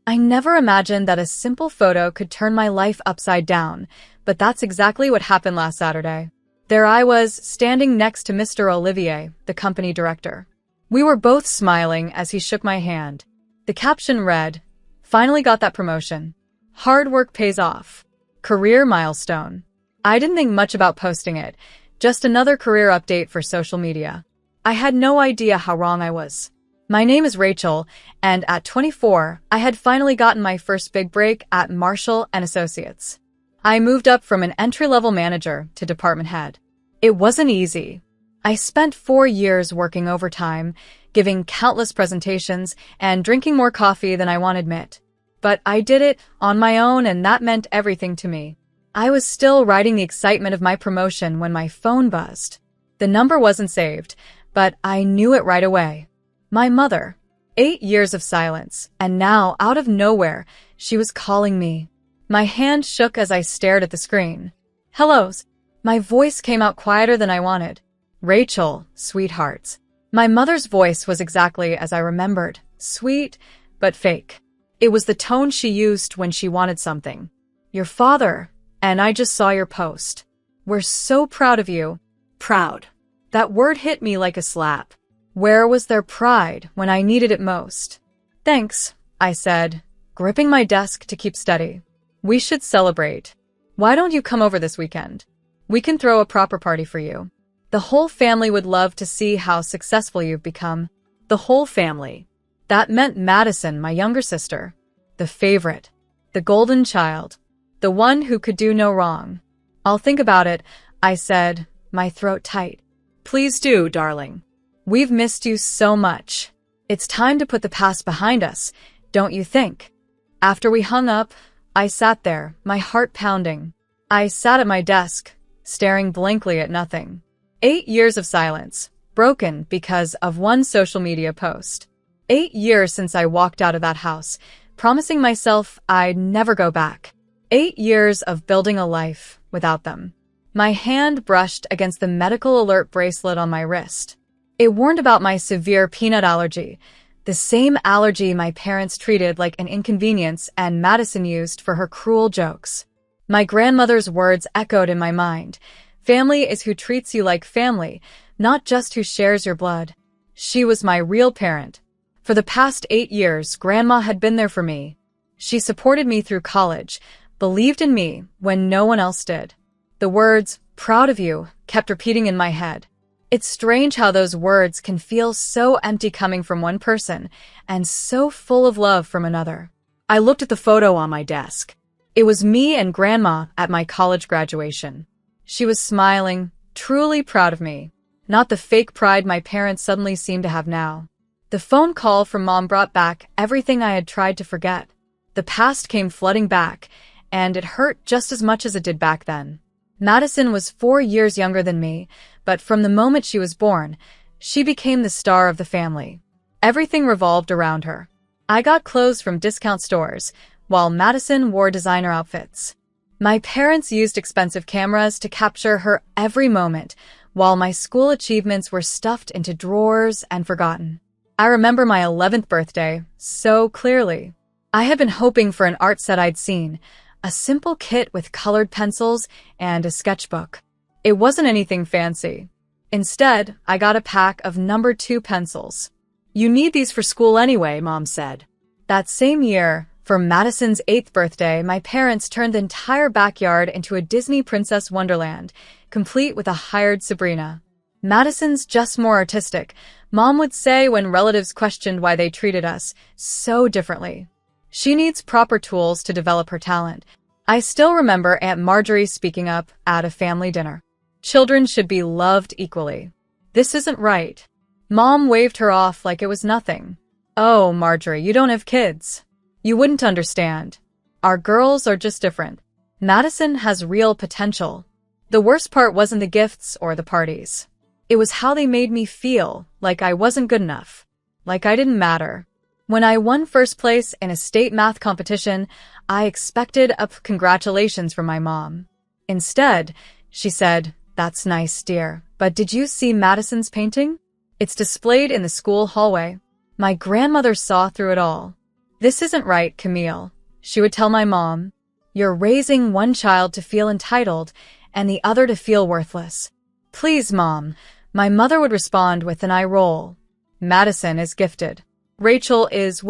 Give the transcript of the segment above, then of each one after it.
I never imagined that a simple photo could turn my life upside down, but that's exactly what happened last Saturday. There I was, standing next to Mr. Olivier, the company director. We were both smiling as he shook my hand. The caption read, "Finally got that promotion. Hard work pays off. Career milestone." I didn't think much about posting it, just another career update for social media. I had no idea how wrong I was. My name is Rachel, and at 24, I had finally gotten my first big break at Marshall & Associates. I moved up from an entry-level manager to department head. It wasn't easy. I spent 4 years working overtime, giving countless presentations, and drinking more coffee than I want to admit. But I did it on my own, and that meant everything to me. I was still riding the excitement of my promotion when my phone buzzed. The number wasn't saved, but I knew it right away. My mother. 8 years of silence, and now, out of nowhere, she was calling me. My hand shook as I stared at the screen. "Hellos." My voice came out quieter than I wanted. "Rachel, sweethearts." My mother's voice was exactly as I remembered, sweet, but fake. It was the tone she used when she wanted something. "Your father, and I just saw your post. We're so proud of you." Proud. That word hit me like a slap. Where was their pride when I needed it most? "Thanks," I said, gripping my desk to keep steady. "We should celebrate. Why don't you come over this weekend? We can throw a proper party for you. The whole family would love to see how successful you've become." The whole family. That meant Madison, my younger sister. The favorite. The golden child. The one who could do no wrong. "I'll think about it," I said, my throat tight. "Please do, darling. We've missed you so much. It's time to put the past behind us, don't you think?" After we hung up, I sat there, my heart pounding. I sat at my desk, staring blankly at nothing. 8 years of silence, broken because of one social media post. 8 years since I walked out of that house, promising myself I'd never go back. 8 years of building a life without them. My hand brushed against the medical alert bracelet on my wrist. It warned about my severe peanut allergy, the same allergy my parents treated like an inconvenience and Madison used for her cruel jokes. My grandmother's words echoed in my mind. "Family is who treats you like family, not just who shares your blood." She was my real parent. For the past 8 years, Grandma had been there for me. She supported me through college, believed in me when no one else did. The words, "proud of you," kept repeating in my head. It's strange how those words can feel so empty coming from one person and so full of love from another. I looked at the photo on my desk. It was me and Grandma at my college graduation. She was smiling, truly proud of me, not the fake pride my parents suddenly seemed to have now. The phone call from Mom brought back everything I had tried to forget. The past came flooding back, and it hurt just as much as it did back then. Madison was 4 years younger than me, but from the moment she was born, she became the star of the family. Everything revolved around her. I got clothes from discount stores, while Madison wore designer outfits. My parents used expensive cameras to capture her every moment, while my school achievements were stuffed into drawers and forgotten. I remember my 11th birthday so clearly. I had been hoping for an art set I'd seen, a simple kit with colored pencils and a sketchbook. It wasn't anything fancy. Instead, I got a pack of number 2 pencils. "You need these for school anyway," Mom said. That same year, for Madison's 8th birthday, my parents turned the entire backyard into a Disney Princess Wonderland, complete with a hired Sabrina. "Madison's just more artistic," Mom would say when relatives questioned why they treated us so differently. "She needs proper tools to develop her talent." I still remember Aunt Marjorie speaking up at a family dinner. "Children should be loved equally. This isn't right." Mom waved her off like it was nothing. "Oh, Marjorie, you don't have kids. You wouldn't understand. Our girls are just different. Madison has real potential." The worst part wasn't the gifts or the parties. It was how they made me feel, like I wasn't good enough, like I didn't matter. When I won first place in a state math competition, I expected a congratulations from my mom. Instead, she said, "That's nice, dear, but did you see Madison's painting? It's displayed in the school hallway." My grandmother saw through it all. "This isn't right, Camille," she would tell my mom. "You're raising one child to feel entitled and the other to feel worthless." "Please, Mom," my mother would respond with an eye roll. "Madison is gifted. Rachel is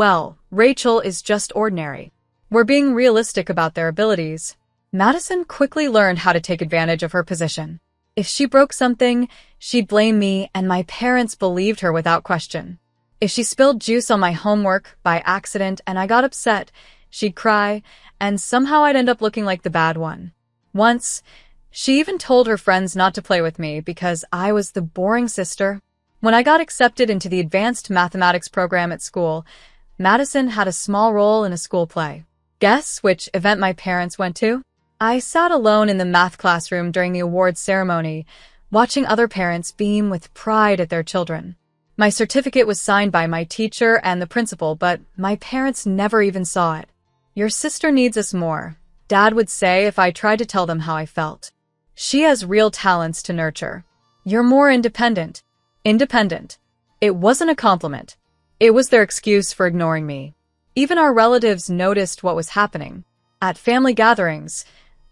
just ordinary. We're being realistic about their abilities." Madison quickly learned how to take advantage of her position. If she broke something, she'd blame me, and my parents believed her without question. If she spilled juice on my homework by accident and I got upset, she'd cry, and somehow I'd end up looking like the bad one. Once, she even told her friends not to play with me because I was the boring sister. When I got accepted into the advanced mathematics program at school, Madison had a small role in a school play. Guess which event my parents went to? I sat alone in the math classroom during the awards ceremony, watching other parents beam with pride at their children. My certificate was signed by my teacher and the principal, but my parents never even saw it. "Your sister needs us more," Dad would say if I tried to tell them how I felt. "She has real talents to nurture. You're more independent." Independent. It wasn't a compliment. It was their excuse for ignoring me. Even our relatives noticed what was happening. At family gatherings,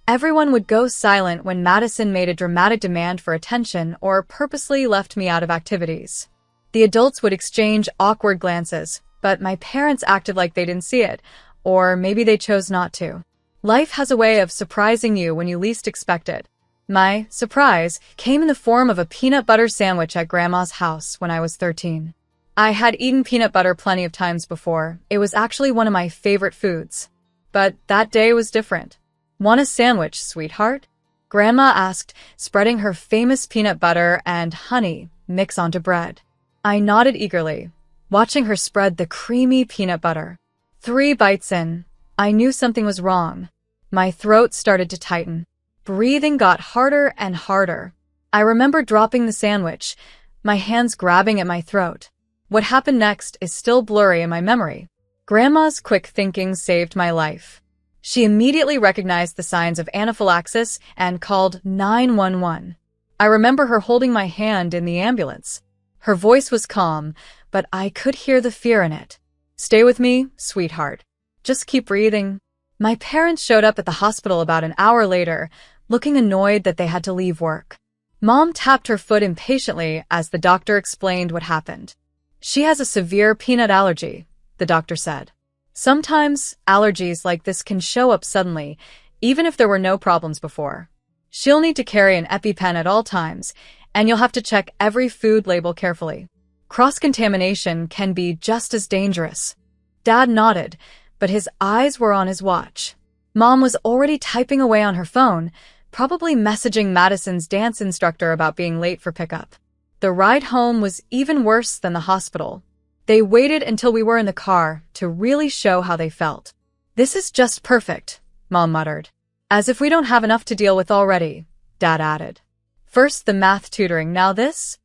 everyone would go silent when Madison made a dramatic demand for attention or purposely left me out of activities. The adults would exchange awkward glances, but my parents acted like they didn't see it, or maybe they chose not to. Life has a way of surprising you when you least expect it. My surprise came in the form of a peanut butter sandwich at Grandma's house when I was 13. I had eaten peanut butter plenty of times before. It was actually one of my favorite foods. But that day was different. "Want a sandwich, sweetheart?" Grandma asked, spreading her famous peanut butter and honey mix onto bread. I nodded eagerly, watching her spread the creamy peanut butter. 3 bites in, I knew something was wrong. My throat started to tighten. Breathing got harder and harder. I remember dropping the sandwich, my hands grabbing at my throat. What happened next is still blurry in my memory. Grandma's quick thinking saved my life. She immediately recognized the signs of anaphylaxis and called 911. I remember her holding my hand in the ambulance. Her voice was calm, but I could hear the fear in it. "Stay with me, sweetheart. Just keep breathing." My parents showed up at the hospital about an hour later, looking annoyed that they had to leave work. Mom tapped her foot impatiently as the doctor explained what happened. "She has a severe peanut allergy," the doctor said. "Sometimes allergies like this can show up suddenly, even if there were no problems before. She'll need to carry an EpiPen at all times, and you'll have to check every food label carefully. Cross-contamination can be just as dangerous." Dad nodded, but his eyes were on his watch. Mom was already typing away on her phone, probably messaging Madison's dance instructor about being late for pickup. The ride home was even worse than the hospital. They waited until we were in the car to really show how they felt. "This is just perfect," Mom muttered. "As if we don't have enough to deal with already," Dad added. "First the math tutoring, now this?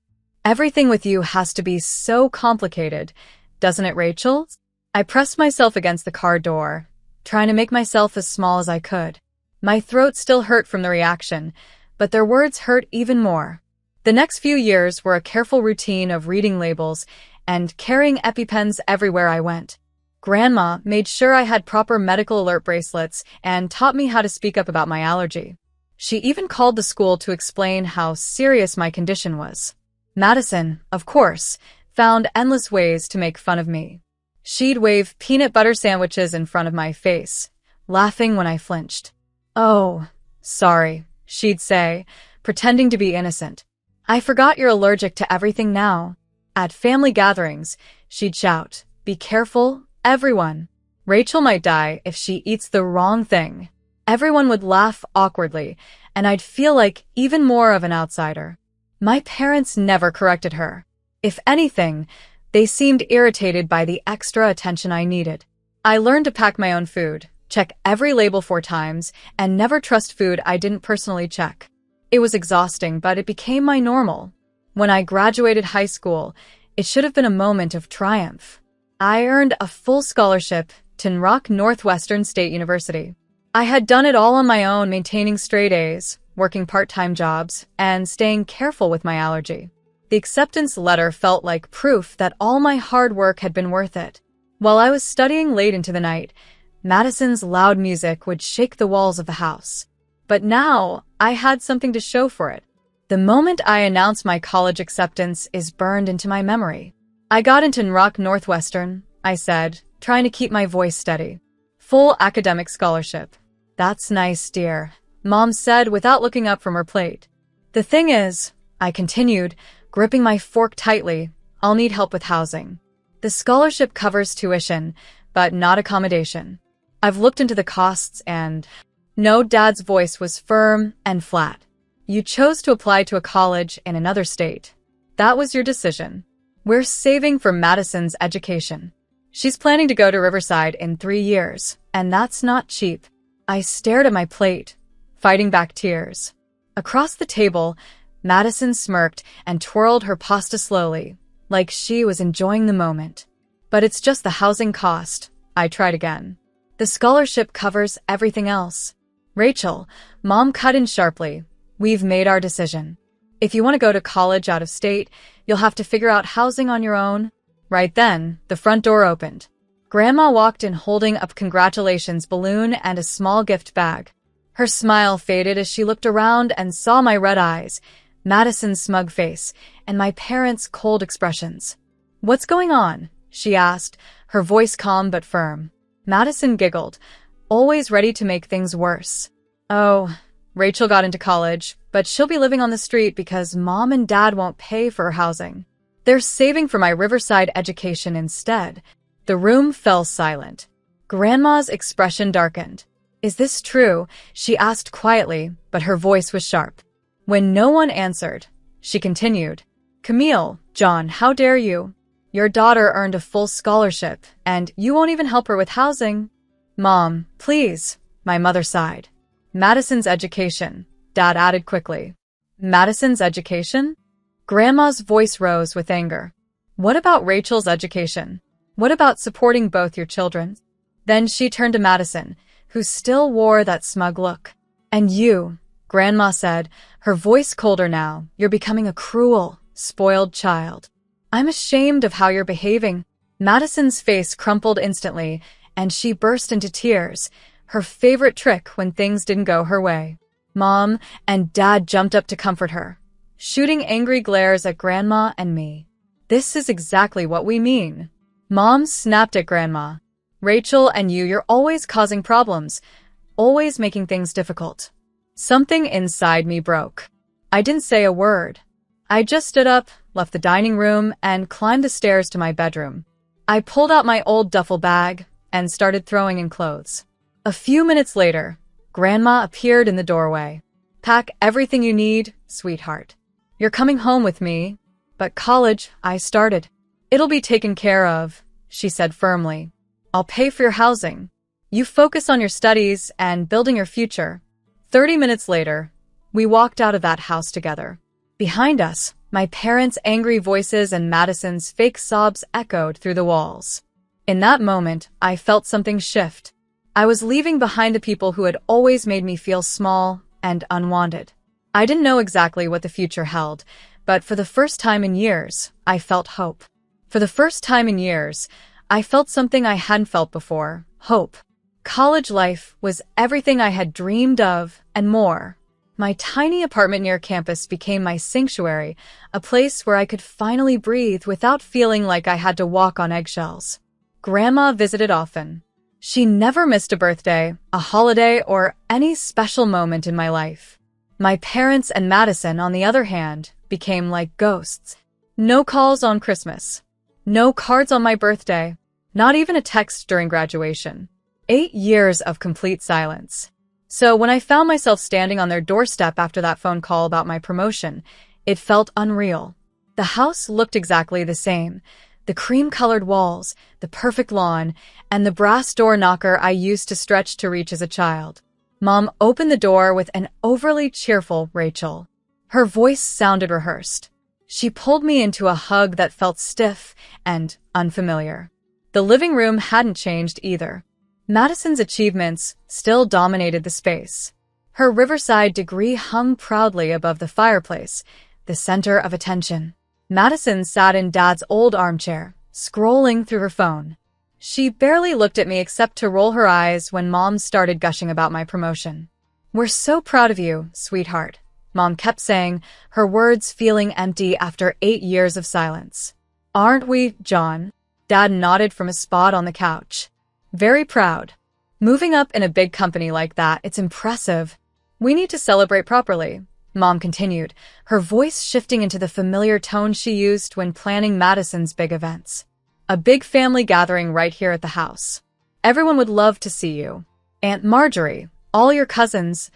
Everything with you has to be so complicated, doesn't it, Rachel?" I pressed myself against the car door, trying to make myself as small as I could. My throat still hurt from the reaction, but their words hurt even more. The next few years were a careful routine of reading labels and carrying EpiPens everywhere I went. Grandma made sure I had proper medical alert bracelets and taught me how to speak up about my allergy. She even called the school to explain how serious my condition was. Madison, of course, found endless ways to make fun of me. She'd wave peanut butter sandwiches in front of my face, laughing when I flinched. "Oh, sorry," she'd say, pretending to be innocent. "I forgot you're allergic to everything now." At family gatherings, she'd shout, "Be careful, everyone. Rachel might die if she eats the wrong thing." Everyone would laugh awkwardly, and I'd feel like even more of an outsider. My parents never corrected her. If anything, they seemed irritated by the extra attention I needed. I learned to pack my own food, check every label 4 times, and never trust food I didn't personally check. It was exhausting, but it became my normal. When I graduated high school, it should have been a moment of triumph. I earned a full scholarship to Rock Northwestern State University. I had done it all on my own, maintaining straight A's, working part-time jobs, and staying careful with my allergy. The acceptance letter felt like proof that all my hard work had been worth it. While I was studying late into the night, Madison's loud music would shake the walls of the house. But now, I had something to show for it. The moment I announced my college acceptance is burned into my memory. I got into NROC Northwestern, I said, trying to keep my voice steady. Full academic scholarship. That's nice, dear, Mom said without looking up from her plate. The thing is, I continued, gripping my fork tightly, I'll need help with housing. The scholarship covers tuition, but not accommodation. I've looked into the costs and… No, Dad's voice was firm and flat. You chose to apply to a college in another state. That was your decision. We're saving for Madison's education. She's planning to go to Riverside in 3 years, and that's not cheap. I stared at my plate, fighting back tears. Across the table, Madison smirked and twirled her pasta slowly, like she was enjoying the moment. But it's just the housing cost. I tried again. The scholarship covers everything else. Rachel, Mom cut in sharply. We've made our decision. If you want to go to college out of state, you'll have to figure out housing on your own. Right then, the front door opened. Grandma walked in holding a congratulations balloon and a small gift bag. Her smile faded as she looked around and saw my red eyes, Madison's smug face, and my parents' cold expressions. What's going on? She asked, her voice calm but firm. Madison giggled, always ready to make things worse. Oh, Rachel got into college, but she'll be living on the street because Mom and Dad won't pay for her housing. They're saving for my Riverside education instead. The room fell silent. Grandma's expression darkened. Is this true? She asked quietly, but her voice was sharp. When no one answered, she continued. Camille, John, how dare you? Your daughter earned a full scholarship, and you won't even help her with housing. Mom, please, my mother sighed. Madison's education, Dad added quickly. Madison's education? Grandma's voice rose with anger. What about Rachel's education? What about supporting both your children? Then she turned to Madison, who still wore that smug look. And you, Grandma said, her voice colder now, you're becoming a cruel, spoiled child. I'm ashamed of how you're behaving. Madison's face crumpled instantly, and she burst into tears, her favorite trick when things didn't go her way. Mom and Dad jumped up to comfort her, shooting angry glares at Grandma and me. This is exactly what we mean. Mom snapped at Grandma. Rachel and you're always causing problems, always making things difficult. Something inside me broke. I didn't say a word. I just stood up, left the dining room, and climbed the stairs to my bedroom. I pulled out my old duffel bag and started throwing in clothes. A few minutes later, Grandma appeared in the doorway. Pack everything you need, sweetheart. You're coming home with me. But college, I started. It'll be taken care of, she said firmly. I'll pay for your housing. You focus on your studies and building your future. 30 minutes later, we walked out of that house together. Behind us, my parents' angry voices and Madison's fake sobs echoed through the walls. In that moment, I felt something shift. I was leaving behind the people who had always made me feel small and unwanted. I didn't know exactly what the future held, but for the first time in years, I felt hope. For the first time in years, I felt something I hadn't felt before, hope. College life was everything I had dreamed of and more. My tiny apartment near campus became my sanctuary, a place where I could finally breathe without feeling like I had to walk on eggshells. Grandma visited often. She never missed a birthday, a holiday, or any special moment in my life. My parents and Madison, on the other hand, became like ghosts. No calls on Christmas. No cards on my birthday. Not even a text during graduation. 8 years of complete silence. So when I found myself standing on their doorstep after that phone call about my promotion, it felt unreal. The house looked exactly the same. The cream-colored walls, the perfect lawn, and the brass door knocker I used to stretch to reach as a child. Mom opened the door with an overly cheerful Rachel. Her voice sounded rehearsed. She pulled me into a hug that felt stiff and unfamiliar. The living room hadn't changed either. Madison's achievements still dominated the space. Her Riverside degree hung proudly above the fireplace, the center of attention. Madison sat in Dad's old armchair, scrolling through her phone. She barely looked at me except to roll her eyes when Mom started gushing about my promotion. "We're so proud of you, sweetheart," Mom kept saying, her words feeling empty after 8 years of silence. "Aren't we, John?" Dad nodded from his spot on the couch. "Very proud. Moving up in a big company like that, it's impressive. We need to celebrate properly," Mom continued, her voice shifting into the familiar tone she used when planning Madison's big events. "A big family gathering right here at the house. Everyone would love to see you. Aunt Marjorie, all your cousins,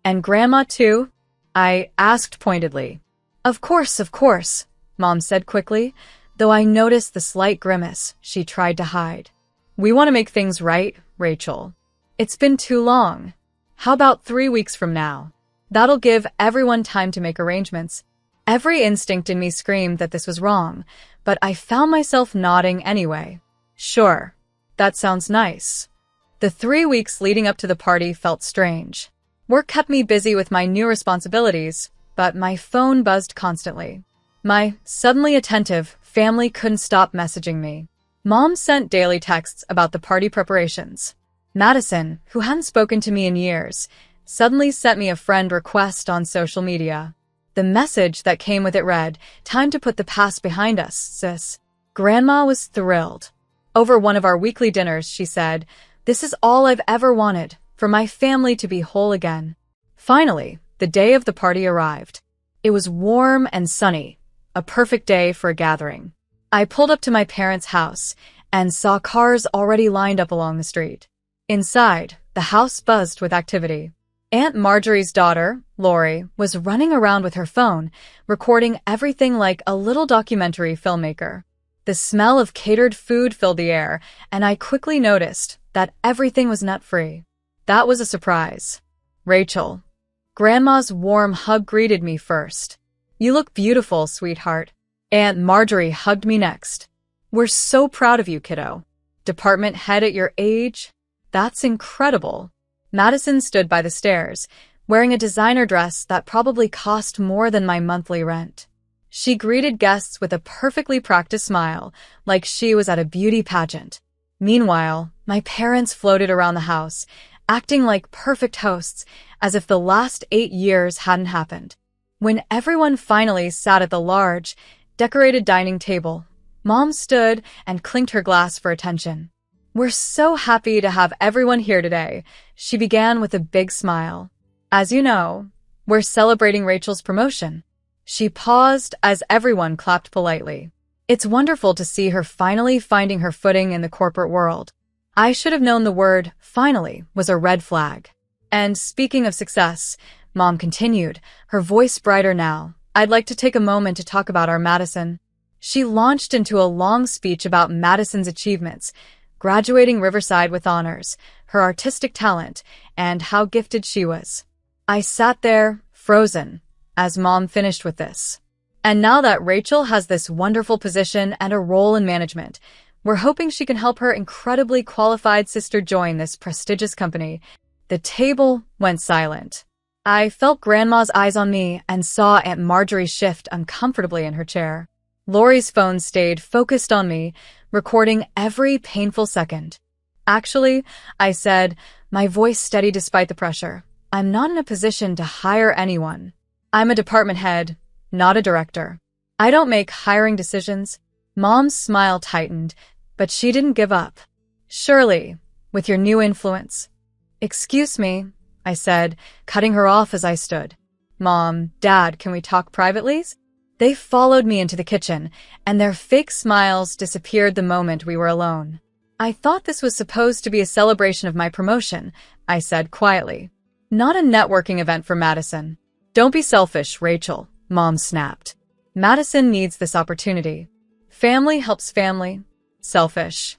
and Grandma too?" I asked pointedly. Of course," Mom said quickly, though I noticed the slight grimace she tried to hide. "We want to make things right, Rachel. It's been too long. How about 3 weeks from now? That'll give everyone time to make arrangements." Every instinct in me screamed that this was wrong, but I found myself nodding anyway. "Sure, that sounds nice." The 3 weeks leading up to the party felt strange. Work kept me busy with my new responsibilities, but my phone buzzed constantly. My suddenly attentive family couldn't stop messaging me. Mom sent daily texts about the party preparations. Madison, who hadn't spoken to me in years, suddenly sent me a friend request on social media. The message that came with it read, "Time to put the past behind us, sis." Grandma was thrilled. Over one of our weekly dinners, she said, "This is all I've ever wanted, for my family to be whole again." Finally, the day of the party arrived. It was warm and sunny, a perfect day for a gathering. I pulled up to my parents' house and saw cars already lined up along the street. Inside, the house buzzed with activity. Aunt Marjorie's daughter, Lori, was running around with her phone, recording everything like a little documentary filmmaker. The smell of catered food filled the air, and I quickly noticed that everything was nut-free. That was a surprise. "Rachel." Grandma's warm hug greeted me first. "You look beautiful, sweetheart." Aunt Marjorie hugged me next. "We're so proud of you, kiddo. Department head at your age? That's incredible." Madison stood by the stairs, wearing a designer dress that probably cost more than my monthly rent. She greeted guests with a perfectly practiced smile, like she was at a beauty pageant. Meanwhile, my parents floated around the house, acting like perfect hosts, as if the last 8 years hadn't happened. When everyone finally sat at the large, decorated dining table, Mom stood and clinked her glass for attention. "We're so happy to have everyone here today," she began with a big smile. "As you know, we're celebrating Rachel's promotion." She paused as everyone clapped politely. "It's wonderful to see her finally finding her footing in the corporate world." I should have known the word "finally" was a red flag. "And speaking of success," Mom continued, her voice brighter now, "I'd like to take a moment to talk about our Madison." She launched into a long speech about Madison's achievements, graduating Riverside with honors, her artistic talent, and how gifted she was. I sat there, frozen, as Mom finished with this. "And now that Rachel has this wonderful position and a role in management, we're hoping she can help her incredibly qualified sister join this prestigious company." The table went silent. I felt Grandma's eyes on me and saw Aunt Marjorie shift uncomfortably in her chair. Lori's phone stayed focused on me, recording every painful second. "Actually," I said, my voice steady despite the pressure, "I'm not in a position to hire anyone. I'm a department head, not a director. I don't make hiring decisions." Mom's smile tightened, but she didn't give up. "Surely, with your new influence." "Excuse me," I said, cutting her off as I stood. "Mom, Dad, can we talk privately?" They followed me into the kitchen, and their fake smiles disappeared the moment we were alone. "I thought this was supposed to be a celebration of my promotion," I said quietly. "Not a networking event for Madison." "Don't be selfish, Rachel," Mom snapped. "Madison needs this opportunity. Family helps family." "Selfish,"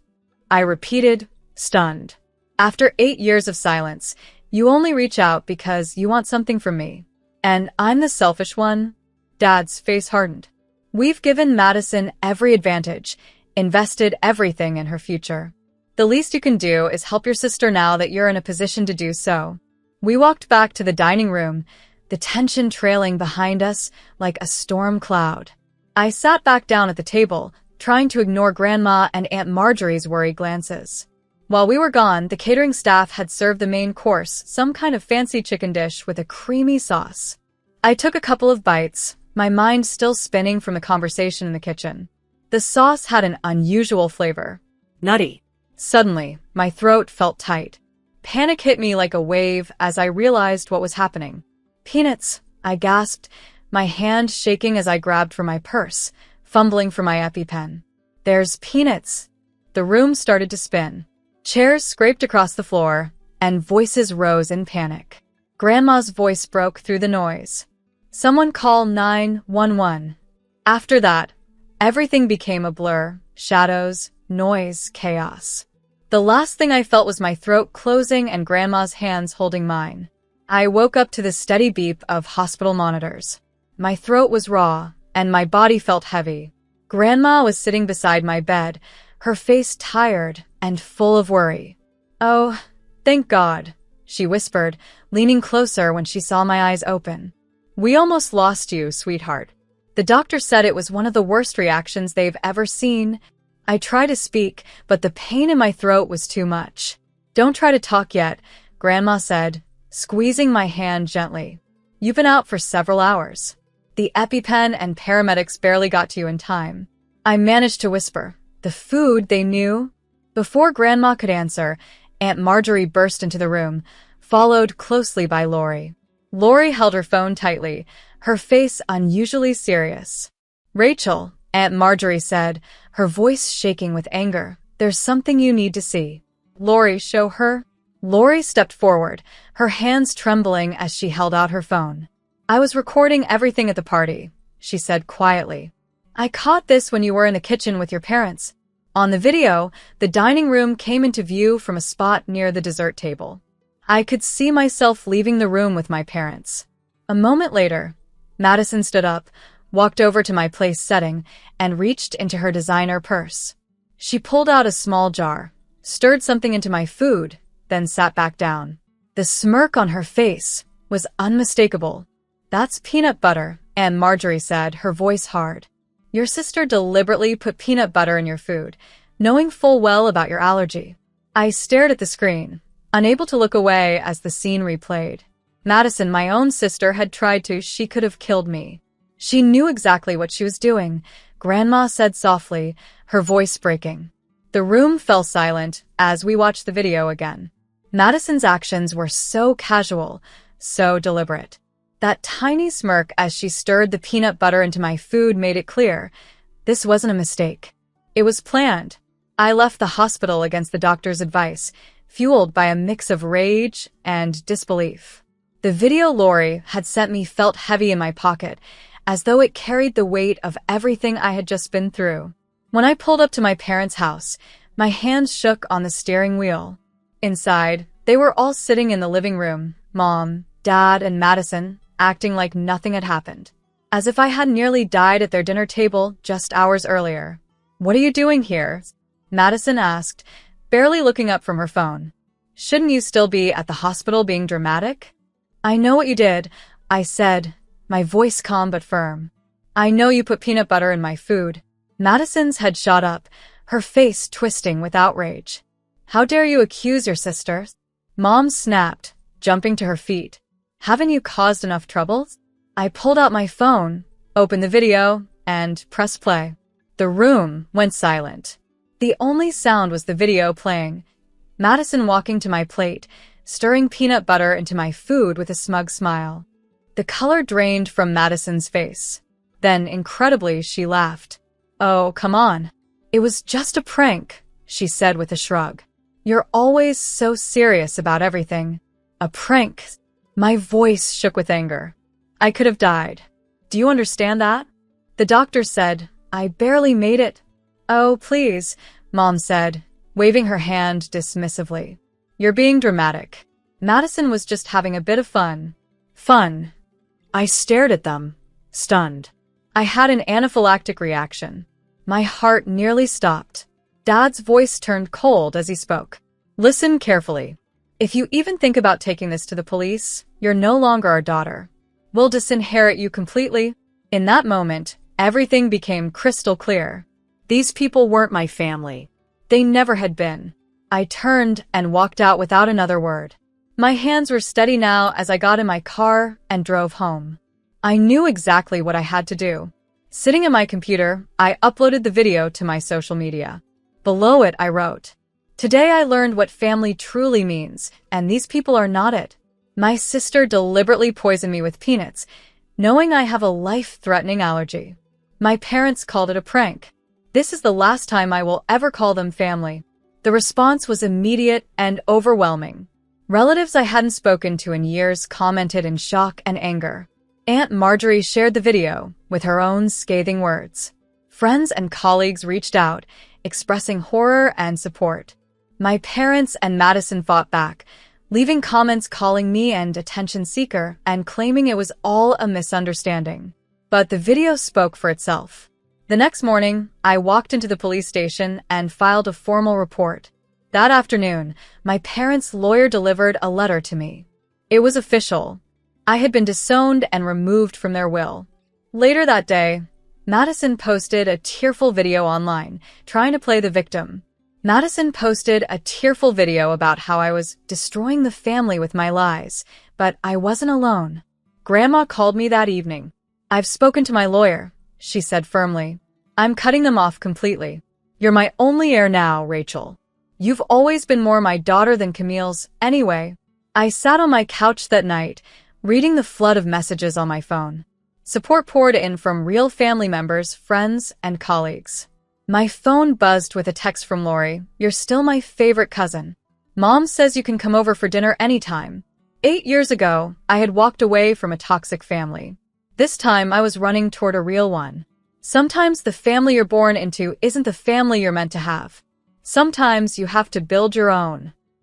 I repeated, stunned. "After 8 years of silence, you only reach out because you want something from me. And I'm the selfish one?" Dad's face hardened. "We've given Madison every advantage, invested everything in her future. The least you can do is help your sister now that you're in a position to do so." We walked back to the dining room, the tension trailing behind us like a storm cloud. I sat back down at the table, trying to ignore Grandma and Aunt Marjorie's worried glances. While we were gone, the catering staff had served the main course, some kind of fancy chicken dish with a creamy sauce. I took a couple of bites, my mind still spinning from the conversation in the kitchen. The sauce had an unusual flavor. Nutty. Suddenly, my throat felt tight. Panic hit me like a wave as I realized what was happening. "Peanuts," I gasped, my hand shaking as I grabbed for my purse, fumbling for my EpiPen. "There's peanuts." The room started to spin. Chairs scraped across the floor, and voices rose in panic. Grandma's voice broke through the noise. "Someone call 911. After that, everything became a blur. Shadows, noise, chaos. The last thing I felt was my throat closing and Grandma's hands holding mine. I woke up to the steady beep of hospital monitors. My throat was raw, and my body felt heavy. Grandma was sitting beside my bed, her face tired and full of worry. "Oh, thank God," she whispered, leaning closer when she saw my eyes open. "We almost lost you, sweetheart." The doctor said it was one of the worst reactions they've ever seen. I tried to speak, but the pain in my throat was too much. "Don't try to talk yet," Grandma said, squeezing my hand gently. "You've been out for several hours. The EpiPen and paramedics barely got to you in time." I managed to whisper, "The food they knew?" Before Grandma could answer, Aunt Marjorie burst into the room, followed closely by Lori. Lori held her phone tightly, her face unusually serious. "Rachel," Aunt Marjorie said, her voice shaking with anger, "there's something you need to see." "Lori, show her." Lori stepped forward, her hands trembling as she held out her phone. "I was recording everything at the party," she said quietly. "I caught this when you were in the kitchen with your parents." On the video, the dining room came into view from a spot near the dessert table. I could see myself leaving the room with my parents. A moment later, Madison stood up, walked over to my place setting, and reached into her designer purse. She pulled out a small jar, stirred something into my food, then sat back down. The smirk on her face was unmistakable. "That's peanut butter," Aunt Marjorie said, her voice hard. "Your sister deliberately put peanut butter in your food, knowing full well about your allergy." I stared at the screen, unable to look away as the scene replayed. Madison, my own sister, had tried to. She could have killed me. She knew exactly what she was doing, Grandma said softly, her voice breaking. The room fell silent as we watched the video again. Madison's actions were so casual, so deliberate. That tiny smirk as she stirred the peanut butter into my food made it clear. This wasn't a mistake. It was planned. I left the hospital against the doctor's advice, fueled by a mix of rage and disbelief. The video Lori had sent me felt heavy in my pocket, as though it carried the weight of everything I had just been through. When I pulled up to my parents' house, my hands shook on the steering wheel. Inside, they were all sitting in the living room, Mom, Dad, and Madison, acting like nothing had happened, as if I had nearly died at their dinner table just hours earlier. "What are you doing here?" Madison asked, barely looking up from her phone. "Shouldn't you still be at the hospital being dramatic?" "I know what you did," I said, my voice calm but firm. "I know you put peanut butter in my food." Madison's head shot up, her face twisting with outrage. "How dare you accuse your sister?" Mom snapped, jumping to her feet. "Haven't you caused enough trouble?" I pulled out my phone, opened the video, and pressed play. The room went silent. The only sound was the video playing. Madison walking to my plate, stirring peanut butter into my food with a smug smile. The color drained from Madison's face. Then, incredibly, she laughed. "Oh, come on. It was just a prank," she said with a shrug. "You're always so serious about everything." "A prank?" My voice shook with anger. I could have died. "Do you understand that?" The doctor said, "I barely made it." "Oh, please," Mom said, waving her hand dismissively. "You're being dramatic. Madison was just having a bit of fun." Fun. I stared at them, stunned. I had an anaphylactic reaction. My heart nearly stopped. Dad's voice turned cold as he spoke. "Listen carefully. If you even think about taking this to the police, you're no longer our daughter. We'll disinherit you completely." In that moment, everything became crystal clear. These people weren't my family. They never had been. I turned and walked out without another word. My hands were steady now as I got in my car and drove home. I knew exactly what I had to do. Sitting at my computer, I uploaded the video to my social media. Below it, I wrote, "Today I learned what family truly means, and these people are not it. My sister deliberately poisoned me with peanuts, knowing I have a life-threatening allergy. My parents called it a prank. This is the last time I will ever call them family." The response was immediate and overwhelming. Relatives I hadn't spoken to in years commented in shock and anger. Aunt Marjorie shared the video with her own scathing words. Friends and colleagues reached out, expressing horror and support. My parents and Madison fought back, leaving comments calling me an attention seeker and claiming it was all a misunderstanding. But the video spoke for itself. The next morning, I walked into the police station and filed a formal report. That afternoon, my parents' lawyer delivered a letter to me. It was official. I had been disowned and removed from their will. Later that day, Madison posted a tearful video online, trying to play the victim. Madison posted a tearful video about how I was destroying the family with my lies, but I wasn't alone. Grandma called me that evening. "I've spoken to my lawyer," she said firmly. "I'm cutting them off completely. You're my only heir now, Rachel. You've always been more my daughter than Camille's, anyway." I sat on my couch that night, reading the flood of messages on my phone. Support poured in from real family members, friends, and colleagues. My phone buzzed with a text from Lori. "You're still my favorite cousin. Mom says you can come over for dinner anytime." 8 years ago, I had walked away from a toxic family. This time, I was running toward a real one. Sometimes the family you're born into isn't the family you're meant to have. Sometimes you have to build your own.